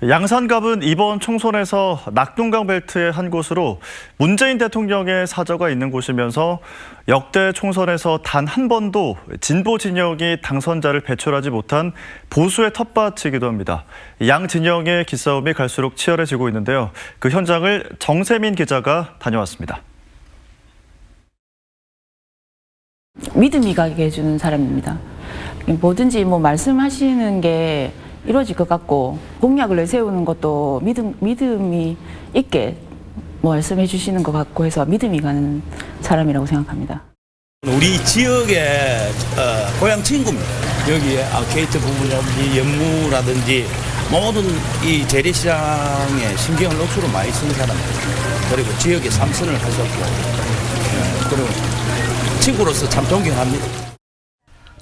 양산갑은 이번 총선에서 낙동강 벨트의 한 곳으로 문재인 대통령의 사저가 있는 곳이면서 역대 총선에서 단 한 번도 진보 진영이 당선자를 배출하지 못한 보수의 텃밭이기도 합니다. 양 진영의 기싸움이 갈수록 치열해지고 있는데요. 그 현장을 정세민 기자가 다녀왔습니다. 믿음이 가게 해주는 사람입니다. 뭐든지 말씀하시는 게 이루어질 것 같고 공약을 내세우는 것도 믿음이 있게 말씀해 주시는 것 같고 해서 믿음이 가는 사람이라고 생각합니다. 우리 지역의 고향 친구입니다. 여기에 아케이트 부분이라든지 연무라든지 모든 이 재래시장에 신경을 억수로 많이 쓰는 사람입니다. 그리고 지역에 삼선을 하셨고 그리고 친구로서 참 존경합니다.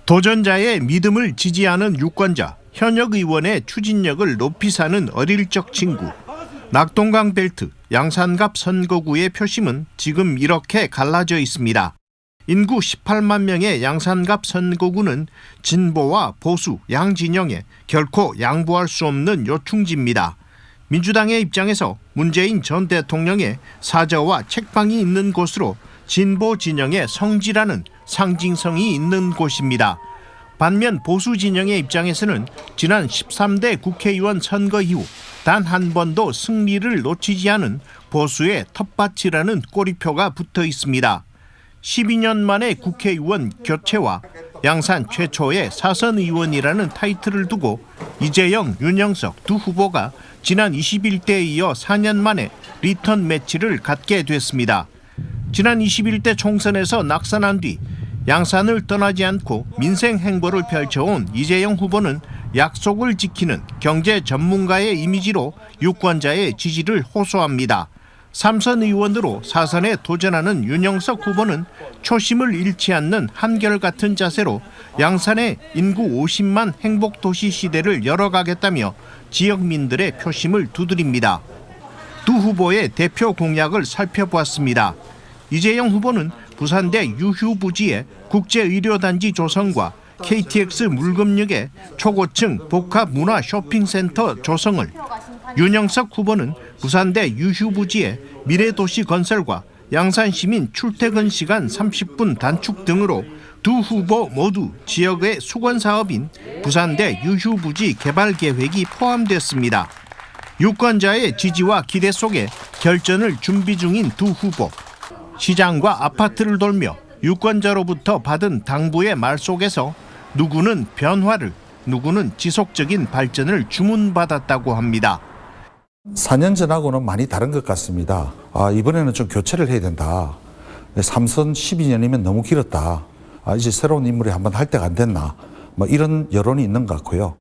도전자의 믿음을 지지하는 유권자, 현역 의원의 추진력을 높이 사는 어릴 적 친구. 낙동강 벨트, 양산갑 선거구의 표심은 지금 이렇게 갈라져 있습니다. 인구 18만 명의 양산갑 선거구는 진보와 보수, 양진영에 결코 양보할 수 없는 요충지입니다. 민주당의 입장에서 문재인 전 대통령의 사저와 책방이 있는 곳으로 진보 진영의 성지라는 상징성이 있는 곳입니다. 반면 보수 진영의 입장에서는 지난 13대 국회의원 선거 이후 단 한 번도 승리를 놓치지 않은 보수의 텃밭이라는 꼬리표가 붙어 있습니다. 12년 만에 국회의원 교체와 양산 최초의 사선 의원이라는 타이틀을 두고 이재영, 윤영석 두 후보가 지난 21대에 이어 4년 만에 리턴 매치를 갖게 됐습니다. 지난 21대 총선에서 낙선한 뒤 양산을 떠나지 않고 민생 행보를 펼쳐온 이재영 후보는 약속을 지키는 경제 전문가의 이미지로 유권자의 지지를 호소합니다. 삼선 의원으로 사선에 도전하는 윤영석 후보는 초심을 잃지 않는 한결같은 자세로 양산의 인구 50만 행복도시 시대를 열어가겠다며 지역민들의 표심을 두드립니다. 두 후보의 대표 공약을 살펴보았습니다. 이재영 후보는 부산대 유휴부지의 국제의료단지 조성과 KTX 물금역의 초고층 복합문화 쇼핑센터 조성을, 윤영석 후보는 부산대 유휴부지의 미래도시 건설과 양산시민 출퇴근 시간 30분 단축 등으로 두 후보 모두 지역의 수건사업인 부산대 유휴부지 개발 계획이 포함됐습니다. 유권자의 지지와 기대 속에 결전을 준비 중인 두 후보. 시장과 아파트를 돌며 유권자로부터 받은 당부의 말 속에서 누구는 변화를, 누구는 지속적인 발전을 주문받았다고 합니다. 4년 전하고는 많이 다른 것 같습니다. 이번에는 좀 교체를 해야 된다. 3선 12년이면 너무 길었다. 이제 새로운 인물이 한번 할 때가 안 됐나. 이런 여론이 있는 것 같고요.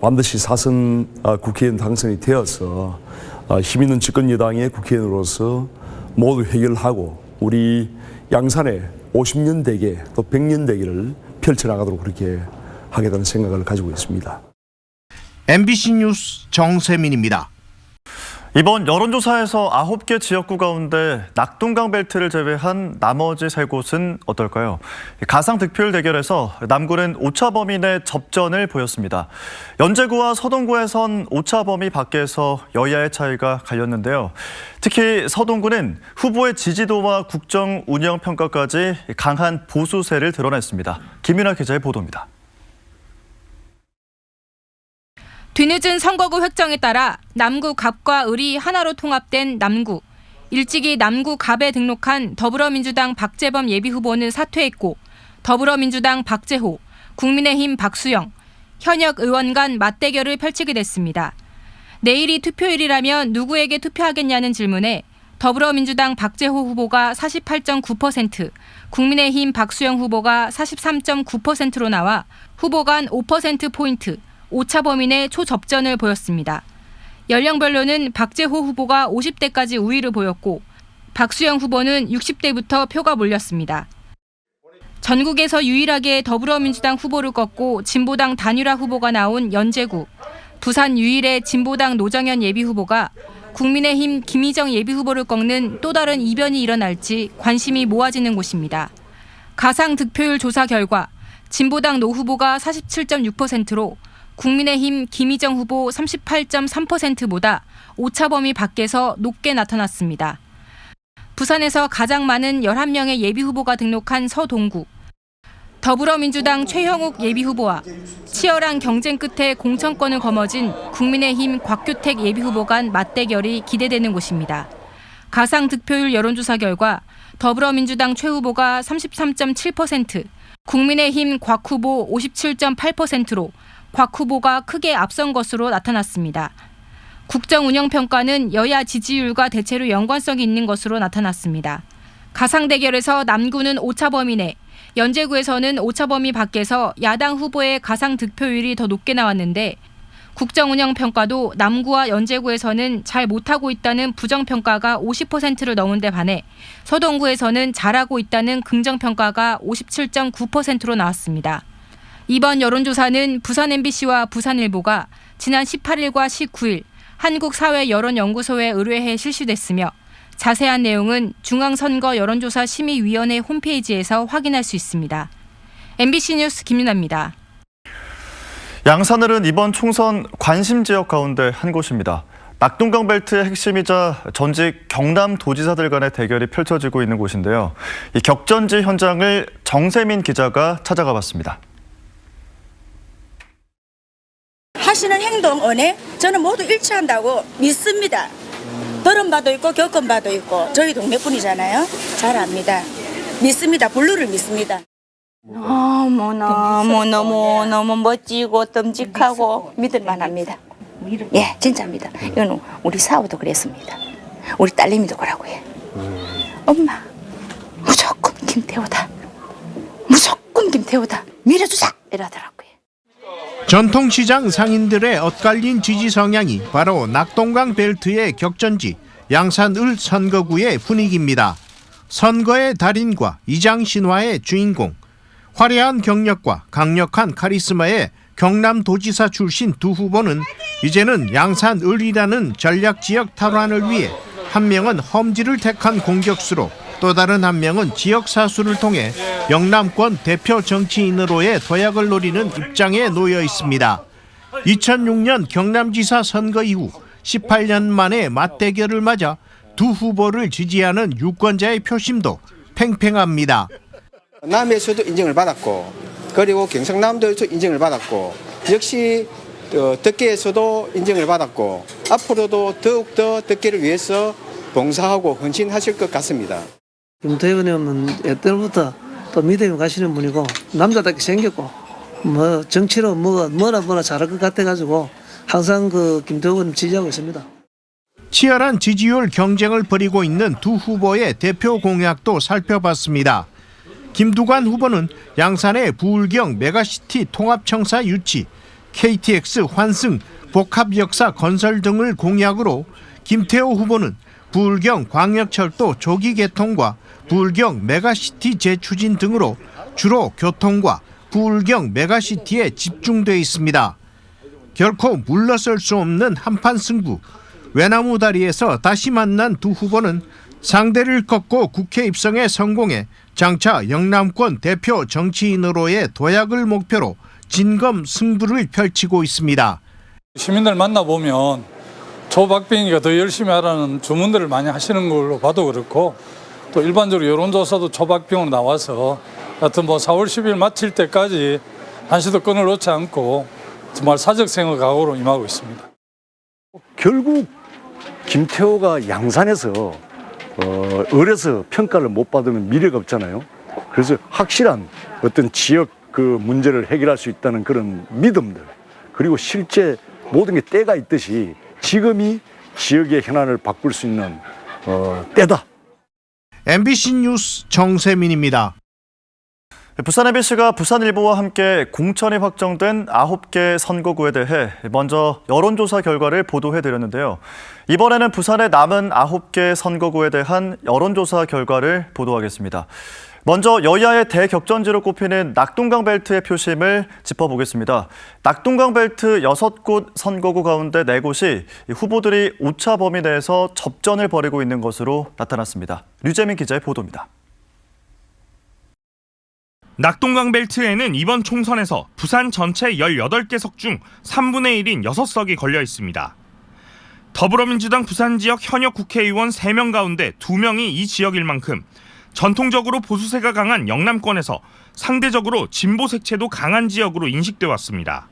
반드시 4선 국회의원 당선이 되어서 힘있는 집권여당의 국회의원으로서 모두 해결하고 우리 양산의 50년 대계 또 100년 대계를 펼쳐나가도록 그렇게 하겠다는 생각을 가지고 있습니다. MBC 뉴스 정세민입니다. 이번 여론조사에서 9개 지역구 가운데 낙동강 벨트를 제외한 나머지 3곳은 어떨까요? 가상 득표율 대결에서 남구는 오차 범위 내 접전을 보였습니다. 연제구와 서동구에선 오차 범위 밖에서 여야의 차이가 갈렸는데요. 특히 서동구는 후보의 지지도와 국정 운영 평가까지 강한 보수세를 드러냈습니다. 김윤아 기자의 보도입니다. 뒤늦은 선거구 획정에 따라 남구 갑과 을이 하나로 통합된 남구. 일찍이 남구 갑에 등록한 더불어민주당 박재범 예비후보는 사퇴했고 더불어민주당 박재호, 국민의힘 박수영, 현역 의원 간 맞대결을 펼치게 됐습니다. 내일이 투표일이라면 누구에게 투표하겠냐는 질문에 더불어민주당 박재호 후보가 48.9%, 국민의힘 박수영 후보가 43.9%로 나와 후보 간 5%포인트, 오차 범위 내 초접전을 보였습니다. 연령별로는 박재호 후보가 50대까지 우위를 보였고 박수영 후보는 60대부터 표가 몰렸습니다. 전국에서 유일하게 더불어민주당 후보를 꺾고 진보당 단일화 후보가 나온 연제구. 부산 유일의 진보당 노정현 예비후보가 국민의힘 김희정 예비후보를 꺾는 또 다른 이변이 일어날지 관심이 모아지는 곳입니다. 가상 득표율 조사 결과 진보당 노 후보가 47.6%로 국민의힘 김희정 후보 38.3%보다 오차 범위 밖에서 높게 나타났습니다. 부산에서 가장 많은 11명의 예비후보가 등록한 서동구. 더불어민주당 최형욱 예비후보와 치열한 경쟁 끝에 공천권을 거머쥔 국민의힘 곽규택 예비후보 간 맞대결이 기대되는 곳입니다. 가상 득표율 여론조사 결과 더불어민주당 최 후보가 33.7%, 국민의힘 곽 후보 57.8%로 곽 후보가 크게 앞선 것으로 나타났습니다. 국정운영평가는 여야 지지율과 대체로 연관성이 있는 것으로 나타났습니다. 가상 대결에서 남구는 오차 범위 내, 연제구에서는 오차 범위 밖에서 야당 후보의 가상 득표율이 더 높게 나왔는데 국정운영평가도 남구와 연제구에서는 잘 못하고 있다는 부정평가가 50%를 넘은 데 반해 서동구에서는 잘하고 있다는 긍정평가가 57.9%로 나왔습니다. 이번 여론조사는 부산 MBC와 부산일보가 지난 18일과 19일 한국사회여론연구소에 의뢰해 실시됐으며 자세한 내용은 중앙선거 여론조사 심의위원회 홈페이지에서 확인할 수 있습니다. MBC 뉴스 김윤아입니다. 양산을은 이번 총선 관심 지역 가운데 한 곳입니다. 낙동강 벨트의 핵심이자 전직 경남도지사들 간의 대결이 펼쳐지고 있는 곳인데요. 이 격전지 현장을 정세민 기자가 찾아가 봤습니다. 하시는 행동, 언행 저는 모두 일치한다고 믿습니다. 들은 바도 있고 겪은 바도 있고 저희 동네뿐이잖아요. 잘 압니다. 믿습니다. 블루를 믿습니다. 너무 멋지고 듬직하고 믿을만합니다. 예, 진짜입니다. 이건 우리 사우도 그랬습니다. 우리 딸내미도 그러고요. 엄마, 무조건 김태호다. 무조건 김태호다. 밀어주자 이러더라고요. 전통시장 상인들의 엇갈린 지지 성향이 바로 낙동강 벨트의 격전지 양산을 선거구의 분위기입니다. 선거의 달인과 이장 신화의 주인공, 화려한 경력과 강력한 카리스마의 경남도지사 출신 두 후보는 이제는 양산을이라는 전략지역 탈환을 위해 한 명은 험지를 택한 공격수로 또 다른 한 명은 지역사수를 통해 영남권 대표 정치인으로의 도약을 노리는 입장에 놓여 있습니다. 2006년 경남지사 선거 이후 18년 만에 맞대결을 맞아 두 후보를 지지하는 유권자의 표심도 팽팽합니다. 남에서도 인정을 받았고 그리고 경상남도에서 인정을 받았고 역시 덕계에서도 인정을 받았고 앞으로도 더욱더 덕계를 위해서 봉사하고 헌신하실 것 같습니다. 김태현 의원은 옛날부터 또 믿음이 가시는 분이고 남자답게 생겼고 뭐 정치로 뭐나 잘할 것 같아가지고 항상 그 김태현 의원 지지하고 있습니다. 치열한 지지율 경쟁을 벌이고 있는 두 후보의 대표 공약도 살펴봤습니다. 김두관 후보는 양산의 부울경 메가시티 통합청사 유치, KTX 환승, 복합역사 건설 등을 공약으로 김태호 후보는 부울경 광역철도 조기 개통과 부울경 메가시티 재추진 등으로 주로 교통과 부울경 메가시티에 집중돼 있습니다. 결코 물러설 수 없는 한판 승부. 외나무 다리에서 다시 만난 두 후보는 상대를 꺾고 국회 입성에 성공해 장차 영남권 대표 정치인으로의 도약을 목표로 진검 승부를 펼치고 있습니다. 시민들 만나보면 조박빙이가 더 열심히 하라는 주문들을 많이 하시는 걸로 봐도 그렇고 또 일반적으로 여론조사도 조박빙으로 나와서 하여튼 4월 10일 마칠 때까지 한시도 끈을 놓지 않고 정말 사적생활 각오로 임하고 있습니다. 결국 김태호가 양산에서 어려서 평가를 못 받으면 미래가 없잖아요. 그래서 확실한 어떤 지역 그 문제를 해결할 수 있다는 그런 믿음들, 그리고 실제 모든 게 때가 있듯이 지금이 지역의 현안을 바꿀 수 있는 때다. MBC 뉴스 정세민입니다. 부산 MBC가 부산일보와 함께 공천이 확정된 9개 선거구에 대해 먼저 여론조사 결과를 보도해드렸는데요. 이번에는 부산의 남은 9개 선거구에 대한 여론조사 결과를 보도하겠습니다. 먼저 여야의 대격전지로 꼽히는 낙동강 벨트의 표심을 짚어보겠습니다. 낙동강 벨트 6곳 선거구 가운데 4곳이 후보들이 오차 범위 내에서 접전을 벌이고 있는 것으로 나타났습니다. 류재민 기자의 보도입니다. 낙동강 벨트에는 이번 총선에서 부산 전체 18개석 중 3분의 1인 6석이 걸려 있습니다. 더불어민주당 부산 지역 현역 국회의원 3명 가운데 2명이 이 지역일 만큼 전통적으로 보수세가 강한 영남권에서 상대적으로 진보 색채도 강한 지역으로 인식돼 왔습니다.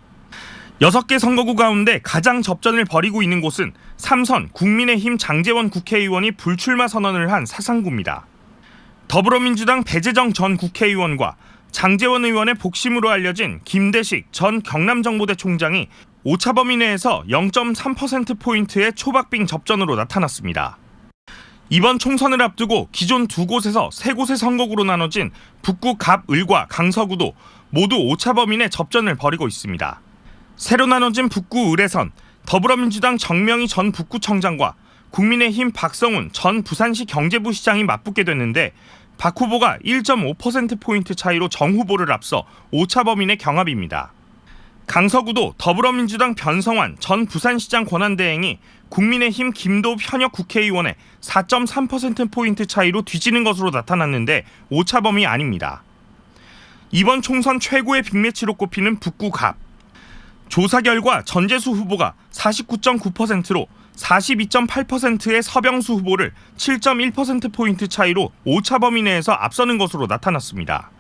6개 선거구 가운데 가장 접전을 벌이고 있는 곳은 3선 국민의힘 장제원 국회의원이 불출마 선언을 한 사상구입니다. 더불어민주당 배재정 전 국회의원과 장제원 의원의 복심으로 알려진 김대식 전 경남정보대 총장이 오차범위 내에서 0.3%포인트의 초박빙 접전으로 나타났습니다. 이번 총선을 앞두고 기존 2곳에서 3곳의 선거구로 나눠진 북구 갑을과 강서구도 모두 오차범위 내 접전을 벌이고 있습니다. 새로 나눠진 북구 을에선 더불어민주당 정명희 전 북구청장과 국민의힘 박성훈 전 부산시 경제부 시장이 맞붙게 됐는데 박 후보가 1.5%포인트 차이로 정 후보를 앞서 오차범위 내 경합입니다. 강서구도 더불어민주당 변성환 전 부산시장 권한대행이 국민의힘 김도읍 현역 국회의원의 4.3%포인트 차이로 뒤지는 것으로 나타났는데 오차범위 아닙니다. 이번 총선 최고의 빅매치로 꼽히는 북구 갑. 조사 결과 전재수 후보가 49.9%로 42.8%의 서병수 후보를 7.1%포인트 차이로 오차범위 내에서 앞서는 것으로 나타났습니다.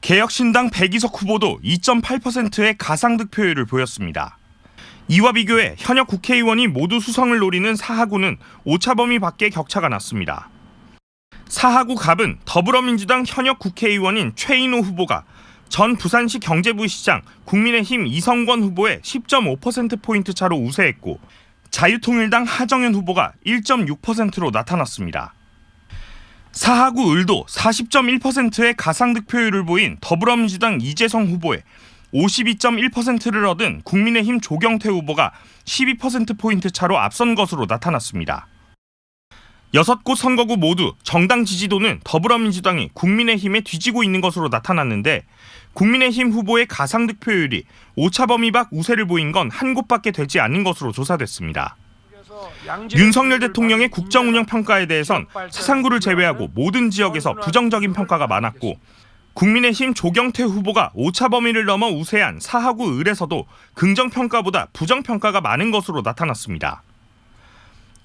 개혁신당 백이석 후보도 2.8%의 가상득표율을 보였습니다. 이와 비교해 현역 국회의원이 모두 수성을 노리는 사하구는 오차범위 밖의 격차가 났습니다. 사하구 갑은 더불어민주당 현역 국회의원인 최인호 후보가 전 부산시 경제부 시장 국민의힘 이성권 후보의 10.5%포인트 차로 우세했고 자유통일당 하정현 후보가 1.6%로 나타났습니다. 사하구 을도 40.1%의 가상득표율을 보인 더불어민주당 이재성 후보의 52.1%를 얻은 국민의힘 조경태 후보가 12%포인트 차로 앞선 것으로 나타났습니다. 6곳 선거구 모두 정당 지지도는 더불어민주당이 국민의힘에 뒤지고 있는 것으로 나타났는데 국민의힘 후보의 가상득표율이 오차범위 밖 우세를 보인 건 한 곳밖에 되지 않는 것으로 조사됐습니다. 윤석열 대통령의 국정운영 평가에 대해선 사상구를 제외하고 모든 지역에서 부정적인 평가가 많았고 국민의힘 조경태 후보가 오차범위를 넘어 우세한 사하구 을에서도 긍정평가보다 부정평가가 많은 것으로 나타났습니다.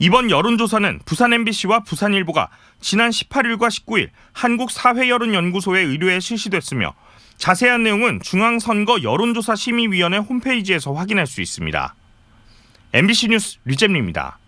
이번 여론조사는 부산 MBC와 부산일보가 지난 18일과 19일 한국사회여론연구소의 의뢰에 실시됐으며 자세한 내용은 중앙선거 여론조사심의위원회 홈페이지에서 확인할 수 있습니다. MBC 뉴스 류잼리입니다.